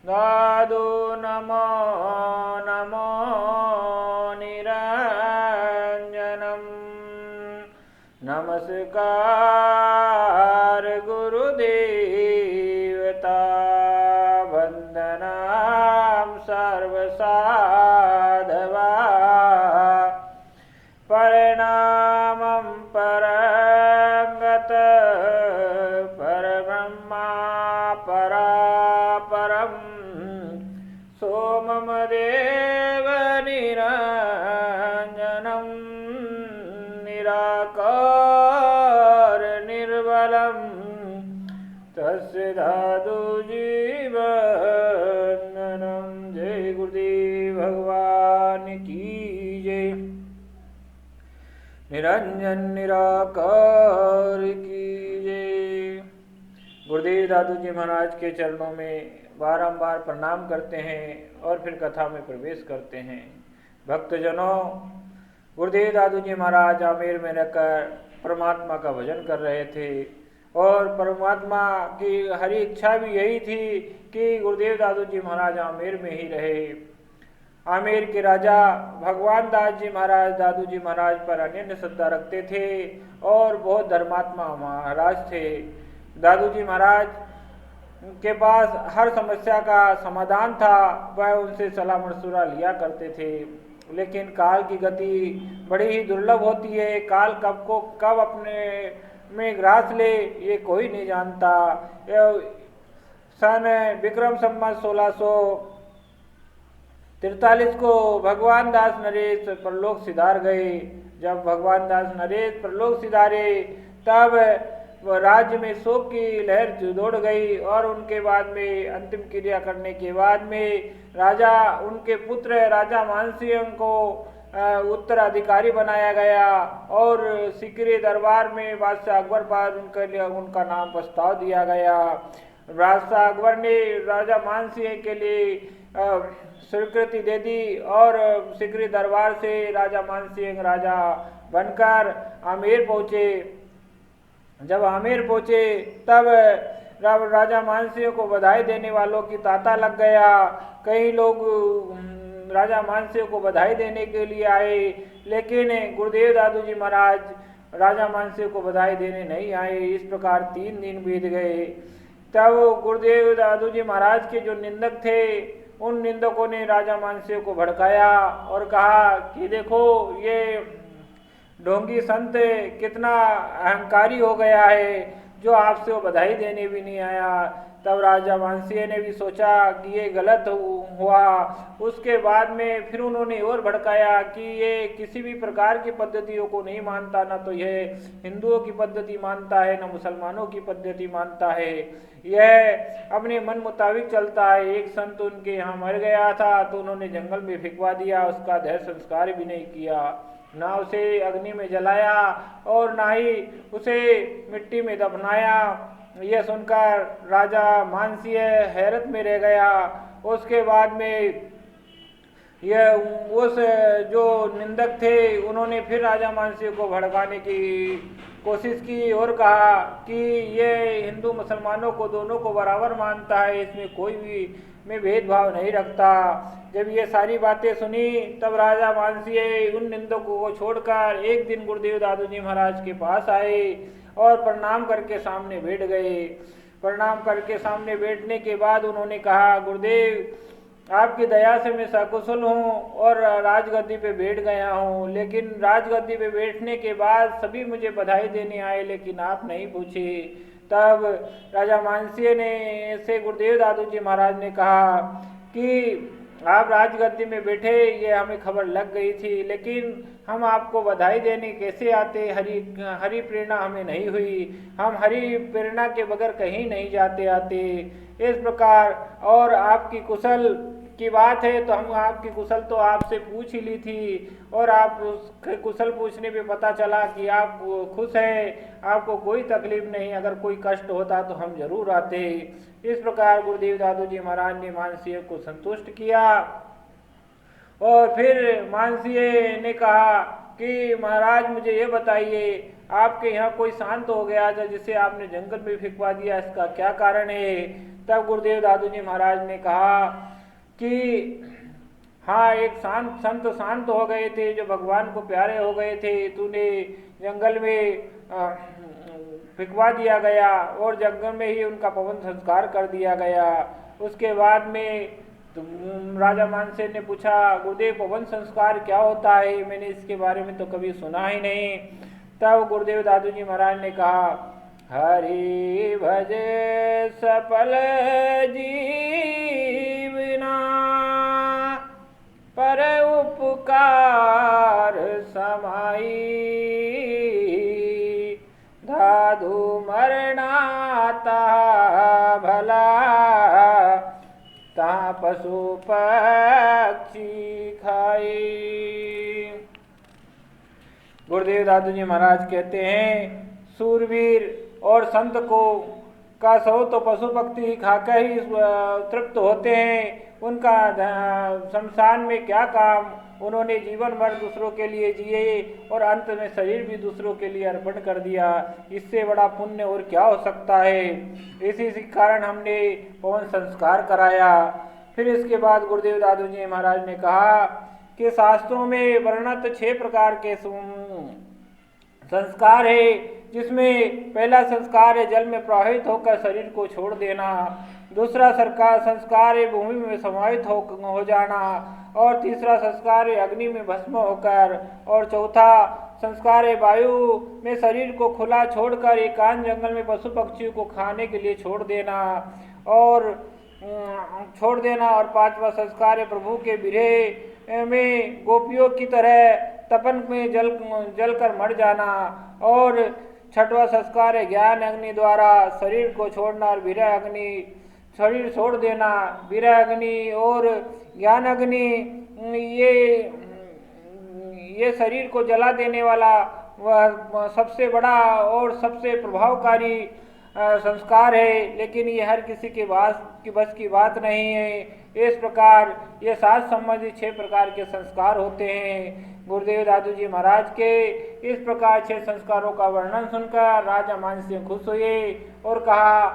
दादु नमो नमो निरञ्जनम् नमस्कार गुरुदेवता वन्दनां सर्वसाधवा परिणामं परंगत परब्रह्मा परापरं सोमं देव निरञ्जनं निराकार निर्बलं तस्य धातु जीवनम। जय गुरुदेव भगवान की जय। निरंजन निराकार की जय। गुरुदेव दादू जी महाराज के चरणों में बारंबार प्रणाम करते हैं और फिर कथा में प्रवेश करते हैं। भक्तजनों, गुरुदेव दादू जी महाराज आमेर में रहकर परमात्मा का भजन कर रहे थे और परमात्मा की हरी इच्छा भी यही थी कि गुरुदेव दादू जी महाराज आमेर में ही रहे। आमेर के राजा भगवान दास जी महाराज दादू जी महाराज पर अनन्य श्रद्धा रखते थे और बहुत धर्मात्मा महाराज थे। दादू जी महाराज के पास हर समस्या का समाधान था, वह उनसे सलाह मशवरा लिया करते थे। लेकिन काल की गति बड़ी ही दुर्लभ होती है, काल कब को कब अपने में ग्रास ले ये कोई नहीं जानता। सन विक्रम संवत 1643 को भगवान दास नरेश परलोक सिधार गए। जब भगवान दास नरेश परलोक सिधारे तब राज्य में शोक की लहर दौड़ गई और उनके बाद में अंतिम क्रिया करने के बाद में राजा उनके पुत्र राजा मानसिंह को उत्तराधिकारी बनाया गया और सिकरी दरबार में बादशाह अकबर पर उनका नाम प्रस्ताव दिया गया। बादशाह अकबर ने राजा मानसिंह के लिए स्वीकृति दे दी और सिकरी दरबार से राजा मानसिंह राजा बनकर आमेर पहुँचे। जब आमेर पहुँचे तब राजा मानसिंह को बधाई देने वालों की तांता लग गया। कई लोग राजा मानसिंह को बधाई देने के लिए आए, लेकिन गुरुदेव दादू जी महाराज राजा मानसिंह को बधाई देने नहीं आए। इस प्रकार 3 दिन बीत गए। तब गुरुदेव दादू जी महाराज के जो निंदक थे उन निंदकों ने राजा मानसिंह को भड़काया और कहा कि देखो ये ढोंगी संत कितना अहंकारी हो गया है, जो आपसे वो बधाई देने भी नहीं आया। तब राजा मानसिंह ने भी सोचा कि ये गलत हुआ। उसके बाद में फिर उन्होंने और भड़काया कि ये किसी भी प्रकार की पद्धतियों को नहीं मानता, ना तो यह हिंदुओं की पद्धति मानता है, ना मुसलमानों की पद्धति मानता है, यह अपने मन मुताबिक चलता है। एक संत उनके यहाँ मर गया था तो उन्होंने जंगल में फेंकवा दिया, उसका देह संस्कार भी नहीं किया, ना उसे अग्नि में जलाया और ना ही उसे मिट्टी में दफनाया। यह सुनकर राजा मानसिंह हैरत में रह गया। उसके बाद में यह उस जो निंदक थे उन्होंने फिर राजा मानसिंह को भड़काने की कोशिश की और कहा कि ये हिंदू मुसलमानों को दोनों को बराबर मानता है, इसमें कोई भी में भेदभाव नहीं रखता। जब ये सारी बातें सुनी तब राजा मानसिंह उन निंदकों को छोड़कर एक दिन गुरुदेव दादू जी महाराज के पास आए और प्रणाम करके सामने बैठ गए। प्रणाम करके सामने बैठने के बाद उन्होंने कहा, गुरुदेव आपकी दया से मैं सकुशल हूँ और राजगद्दी पे बैठ गया हूँ, लेकिन राजगद्दी पे बैठने के बाद सभी मुझे बधाई देने आए लेकिन आप नहीं पूछे। तब राजा मानसिंह ने से गुरुदेव दादू जी महाराज ने कहा कि आप राजगद्दी में बैठे ये हमें खबर लग गई थी, लेकिन हम आपको बधाई देने कैसे आते, हरी प्रेरणा हमें नहीं हुई, हम हरी प्रेरणा के बगैर कहीं नहीं जाते आते। इस प्रकार और आपकी कुशल की बात है तो हम आपकी कुशल तो आपसे पूछ ही ली थी और आप उसके कुशल पूछने पे पता चला कि आप खुश हैं, आपको कोई तकलीफ नहीं, अगर कोई कष्ट होता तो हम जरूर आते। इस प्रकार गुरुदेव दादू जी महाराज ने मानसिंह को संतुष्ट किया और फिर मानसिंह ने कहा कि महाराज मुझे ये बताइए, आपके यहाँ कोई शांत हो गया था जिसे आपने जंगल में फेंकवा दिया, इसका क्या कारण है? तब गुरुदेव दादू जी महाराज ने कहा कि हाँ, एक संत शांत हो गए थे जो भगवान को प्यारे हो गए थे, तूने जंगल में फिकवा दिया गया और जंगल में ही उनका पवन संस्कार कर दिया गया। उसके बाद में राजा मानसेन ने पूछा, गुरुदेव पवन संस्कार क्या होता है, मैंने इसके बारे में तो कभी सुना ही नहीं। तब गुरुदेव दादू जी महाराज ने कहा, हरि भज सफल जीवना पर उपकार समाई, दादू मरनाता भला ता पशु पक्षी खाई। गुरुदेव दादू जी महाराज कहते हैं, सूरवीर और संत को का सौ तो पशु पक्षी खाकर ही तृप्त होते हैं। उनका शमशान में क्या काम, उन्होंने जीवन भर दूसरों के लिए जिए और अंत में शरीर भी दूसरों के लिए अर्पण कर दिया। इससे बड़ा पुण्य और क्या हो सकता है। इसी कारण हमने पवन संस्कार कराया। फिर इसके बाद गुरुदेव दादू जी महाराज ने कहा कि शास्त्रों में वर्णित 6 प्रकार के संस्कार है, जिसमें पहला संस्कार है जल में प्रवाहित होकर शरीर को छोड़ देना, दूसरा संस्कार है भूमि में समाहित हो जाना, और तीसरा संस्कार है अग्नि में भस्म होकर, और चौथा संस्कार है वायु में शरीर को खुला छोड़कर एकांत जंगल में पशु पक्षियों को खाने के लिए छोड़ देना, और पांचवा संस्कार है प्रभु के विरह में गोपियों की तरह तपन में जल कर मर जाना, और छठवां संस्कार है ज्ञान अग्नि द्वारा शरीर को छोड़ना और विरह अग्नि शरीर छोड़ देना। विरह अग्नि और ज्ञान अग्नि ये शरीर को जला देने वाला वह सबसे बड़ा और सबसे प्रभावकारी संस्कार है, लेकिन ये हर किसी के बस की बात नहीं है। इस प्रकार ये 7 संबंधित 6 प्रकार के संस्कार होते हैं। गुरुदेव दादू जी महाराज के इस प्रकार 6 संस्कारों का वर्णन सुनकर राजा मानसिंह खुश हुए और कहा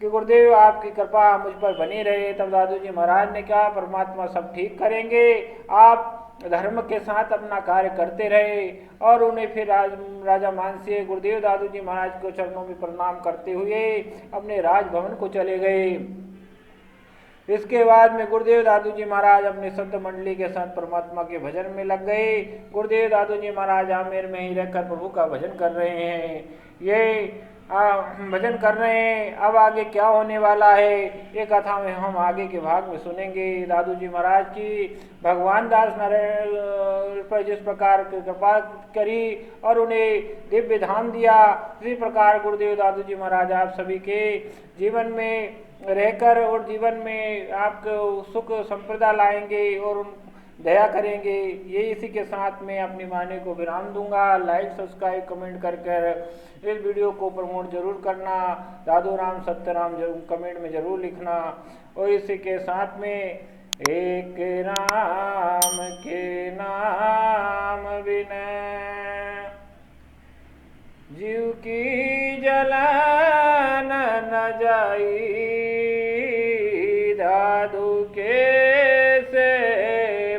कि गुरुदेव आपकी कृपा मुझ पर बनी रहे। तब दादू जी महाराज ने कहा, परमात्मा सब ठीक करेंगे, आप धर्म के साथ अपना कार्य करते रहे। और उन्हें फिर राजा मानसिंह गुरुदेव दादू जी महाराज को चरणों में प्रणाम करते हुए अपने राजभवन को चले गए। इसके बाद में गुरुदेव दादू जी महाराज अपने संत मंडली के साथ परमात्मा के भजन में लग गए। गुरुदेव दादू जी महाराज आमेर में ही रहकर प्रभु का भजन कर रहे हैं। ये भजन कर रहे हैं। अब आगे क्या होने वाला है ये कथा में हम आगे के भाग में सुनेंगे। दादू जी महाराज की भगवान दास नारायण पर जिस प्रकार की कृपा करी और उन्हें दिव्य धाम दिया, इसी प्रकार गुरुदेव दादू जी महाराज आप सभी के जीवन में रहकर और जीवन में आपको सुख संप्रदा लाएंगे और दया करेंगे। ये इसी के साथ में अपनी वाणी को विराम दूंगा। लाइक सब्सक्राइब कमेंट कर इस वीडियो को प्रमोट जरूर करना। दादू राम सत्यराम जरूर कमेंट में जरूर लिखना। और इसी के साथ में एक राम के नाम बिना जीव की जलन न जाई, दादू के से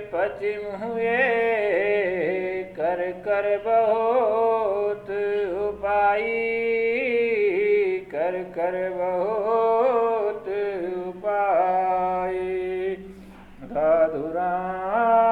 पश्चिम हुए कर कर बहुत उपाय, कर कर बहुत उपाय। दादू राम